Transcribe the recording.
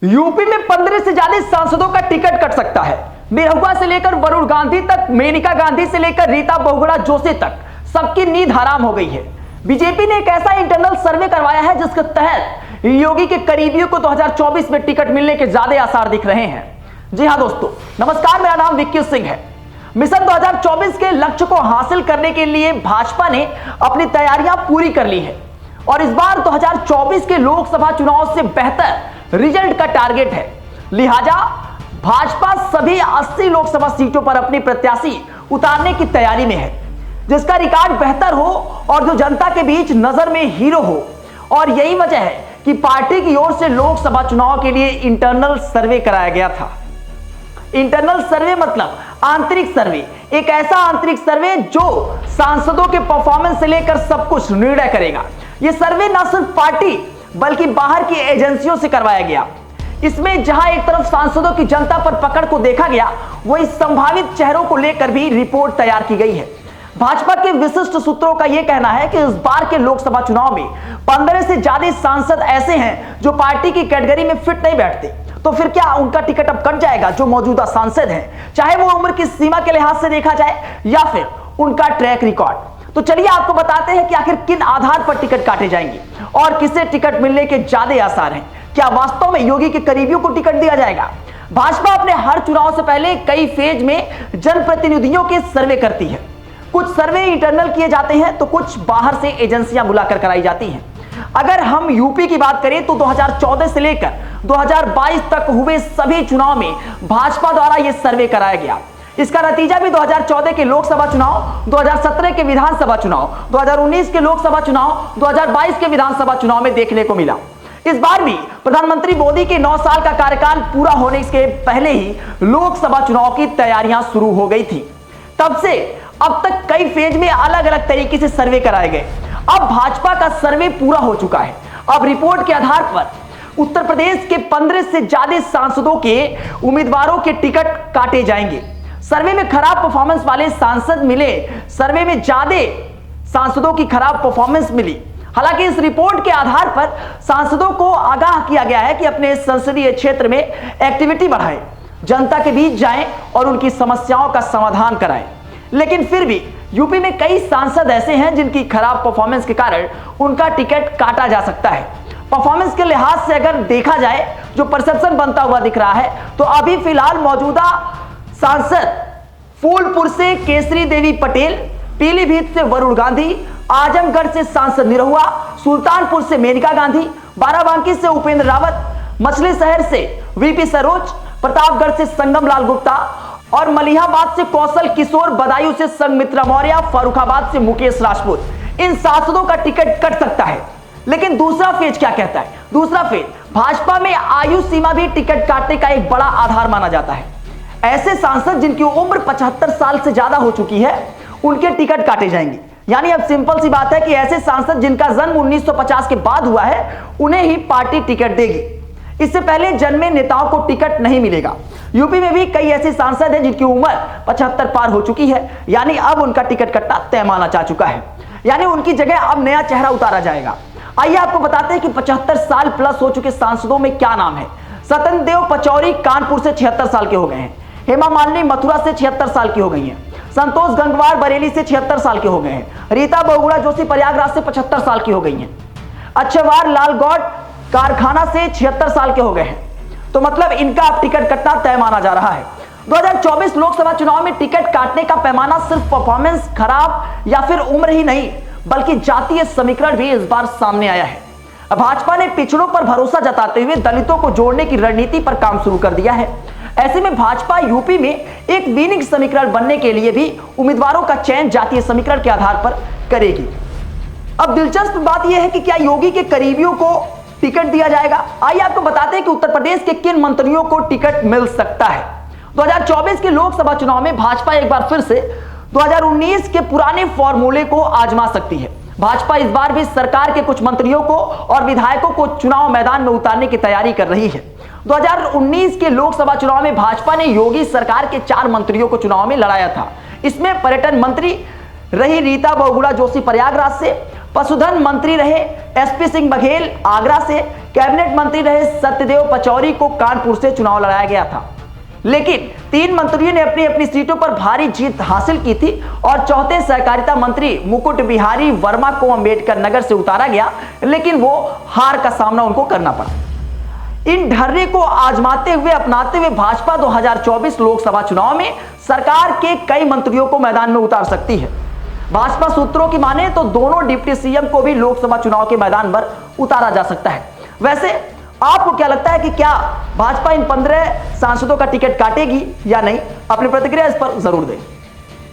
UP में 15 से ज्यादा सांसदों का टिकट कट सकता है। निरहुआ से लेकर वरुण गांधी तक, मेनका गांधी से लेकर रीता बहुगुणा जोशी तक सबकी नींद हराम हो गई है। बीजेपी ने एक ऐसा इंटरनल सर्वे करवाया है जिसके तहत योगी के करीबियों को 2024 में टिकट मिलने के ज्यादा आसार दिख रहे हैं। जी हां दोस्तों, नमस्कार, मेरा नाम विक्की सिंह है। मिशन 2024 के लक्ष्य को हासिल करने के लिए भाजपा ने अपनी तैयारियां पूरी कर ली है और इस बार 2024 के लोकसभा चुनाव से बेहतर रिजल्ट का टारगेट है। लिहाजा भाजपा सभी 80 लोकसभा सीटों पर अपनी प्रत्याशी उतारने की तैयारी में है, जिसका रिकॉर्ड बेहतर हो और जो जनता के बीच नजर में हीरो हो। और यही वजह है कि पार्टी की ओर से लोकसभा चुनाव के लिए इंटरनल सर्वे कराया गया था। इंटरनल सर्वे मतलब आंतरिक सर्वे, एक ऐसा आंतरिक सर्वे जो सांसदों के परफॉर्मेंस से लेकर सब कुछ निर्णय करेगा। यह सर्वे न सिर्फ पार्टी बल्कि बाहर की एजेंसियों से करवाया गया। इसमें जहां एक तरफ सांसदों की जनता पर पकड़ को देखा गया, वही संभावित चेहरों को लेकर भी रिपोर्ट तैयार की गई है। भाजपा के विशिष्ट सूत्रों का यह कहना है कि इस बार के लोकसभा चुनाव में 15 से ज्यादा सांसद ऐसे हैं जो पार्टी की कैटेगरी में फिट नहीं बैठते। तो फिर क्या उनका टिकट अब कट जाएगा? जो मौजूदा सांसद हैं, चाहे वो उम्र की सीमा के लिहाज से देखा जाए या फिर उनका ट्रैक रिकॉर्ड। तो चलिए आपको बताते हैं कि आखिर किन आधार पर टिकट काटे जाएंगे और किसे टिकट मिलने के ज्यादा आसार हैं। क्या वास्तव में योगी के करीबियों को टिकट दिया जाएगा? भाजपा अपने हर चुनाव से पहले कई फेज में जनप्रतिनिधियों के सर्वे करती है। कुछ सर्वे इंटरनल किए जाते हैं तो कुछ बाहर से एजेंसियां बुलाकर कराई जाती हैं। अगर हम यूपी की बात करें तो 2014 से लेकर 2022 तक हुए सभी चुनाव में भाजपा द्वारा यह सर्वे कराया गया। इसका नतीजा भी 2014 के लोकसभा चुनाव, 2017 के विधानसभा चुनाव, 2019 के लोकसभा चुनाव, 2022 के विधानसभा चुनाव में देखने को मिला। इस बार भी प्रधानमंत्री मोदी के 9 साल का कार्यकाल पूरा होने के पहले ही लोकसभा चुनाव की तैयारियां शुरू हो गई थी। तब से अब तक कई फेज में अलग अलग तरीके से सर्वे कराए गए। अब भाजपा का सर्वे पूरा हो चुका है। अब रिपोर्ट के आधार पर उत्तर प्रदेश के 15 से ज्यादा सांसदों के उम्मीदवारों के टिकट काटे जाएंगे। सर्वे में खराब परफॉर्मेंस वाले सांसद मिले, सर्वे में ज्यादा सांसदों की खराब परफॉर्मेंस मिली। हालांकि इस रिपोर्ट के आधार पर सांसदों को आगाह किया गया है कि अपने संसदीय क्षेत्र में एक्टिविटी बढ़ाएं, जनता के बीच जाएं और उनकी समस्याओं का समाधान कराएं। लेकिन फिर भी यूपी में कई सांसद ऐसे हैं जिनकी खराब परफॉर्मेंस के कारण उनका टिकट काटा जा सकता है। परफॉर्मेंस के लिहाज से अगर देखा जाए, जो परसेप्शन बनता हुआ दिख रहा है, तो अभी फिलहाल मौजूदा सांसद फूलपुर से केसरी देवी पटेल, पीलीभीत से वरुण गांधी, आजमगढ़ से सांसद निरहुआ, सुल्तानपुर से मेनका गांधी, बाराबंकी से उपेंद्र रावत, मछली शहर से वीपी सरोज, प्रतापगढ़ से संगम लाल गुप्ता और मलिहाबाद से कौशल किशोर, बदायूं से संघमित्रा मौर्य, फर्रुखाबाद से मुकेश राजपूत, इन सांसदों का टिकट कट सकता है। लेकिन दूसरा फेज क्या कहता है? दूसरा फेज भाजपा में आयु सीमा भी टिकट काटने का एक बड़ा आधार माना जाता है। ऐसे सांसद जिनकी उम्र 75 साल से ज्यादा हो चुकी है, उनके टिकट काटे जाएंगे। यानी अब सिंपल सी बात है कि ऐसे सांसद जिनका जन्म 1950 के बाद हुआ है, उन्हें ही पार्टी टिकट देगी। इससे पहले जन्मे नेताओं को टिकट नहीं मिलेगा। यूपी में भी कई ऐसे सांसद हैं जिनकी उम्र 75 पार हो चुकी है, यानी अब उनका टिकट कटना तय माना जा चुका है। यानी उनकी जगह अब नया चेहरा उतारा जाएगा। आइए आपको बताते हैं कि 75 साल प्लस हो चुके सांसदों में क्या नाम है। सत्येंद्र देव पचौरी कानपुर से 76 साल के हो गए हैं। हेमा मालिनी मथुरा से 76 साल की हो गई हैं। संतोष गंगवार बरेली से 76 साल के हो गए हैं। रीता बहुगुणा जोशी प्रयागराज से 75 साल की हो गई हैं। अच्छेवार लालगौड़ कारखाना से 76 साल के हो गए हैं। तो मतलब इनका अब टिकट कटना तय माना जा रहा है। 2024 लोकसभा चुनाव में टिकट काटने का पैमाना सिर्फ परफॉर्मेंस खराब या फिर उम्र ही नहीं, बल्कि जातीय समीकरण भी इस बार सामने आया है। भाजपा ने पिछड़ों पर भरोसा जताते हुए दलितों को जोड़ने की रणनीति पर काम शुरू कर दिया है। ऐसे में भाजपा यूपी में एक विनिंग समीकरण बनने के लिए भी उम्मीदवारों का चयन जातीय समीकरण के आधार पर करेगी। अब दिलचस्प बात यह है कि क्या योगी के करीबियों को टिकट दिया जाएगा? आइए आपको बताते हैं कि उत्तर प्रदेश के किन मंत्रियों को टिकट मिल सकता है। 2024 के लोकसभा चुनाव में भाजपा एक बार फिर से 2019 के पुराने फॉर्मूले को आजमा सकती है। भाजपा इस बार भी सरकार के कुछ मंत्रियों को और विधायकों को चुनाव मैदान में उतारने की तैयारी कर रही है। 2019 के लोकसभा चुनाव में भाजपा ने योगी सरकार के 4 मंत्रियों को चुनाव में लड़ाया था। इसमें पर्यटन मंत्री रही रीता बहुगुणा जोशी प्रयागराज से, पशुधन मंत्री रहे एसपी सिंह बघेल आगरा से, कैबिनेट मंत्री रहे सत्यदेव पचौरी को कानपुर से चुनाव लड़ाया गया था। लेकिन 3 मंत्रियों ने अपनी अपनी सीटों पर भारी जीत हासिल की थी और चौथे सहकारिता मंत्री मुकुट बिहारी वर्मा को अंबेडकर नगर से उतारा गया, लेकिन वो हार का सामना उनको करना पड़ा। इन ढर्रे को आजमाते हुए अपनाते हुए भाजपा 2024 लोकसभा चुनाव में सरकार के कई मंत्रियों को मैदान में उतार सकती है। भाजपा सूत्रों की माने तो दोनों डिप्टी सीएम को भी लोकसभा चुनाव के मैदान पर उतारा जा सकता है। वैसे आपको क्या लगता है कि क्या भाजपा इन 15 सांसदों का टिकट काटेगी या नहीं? अपनी प्रतिक्रिया इस पर जरूर दें।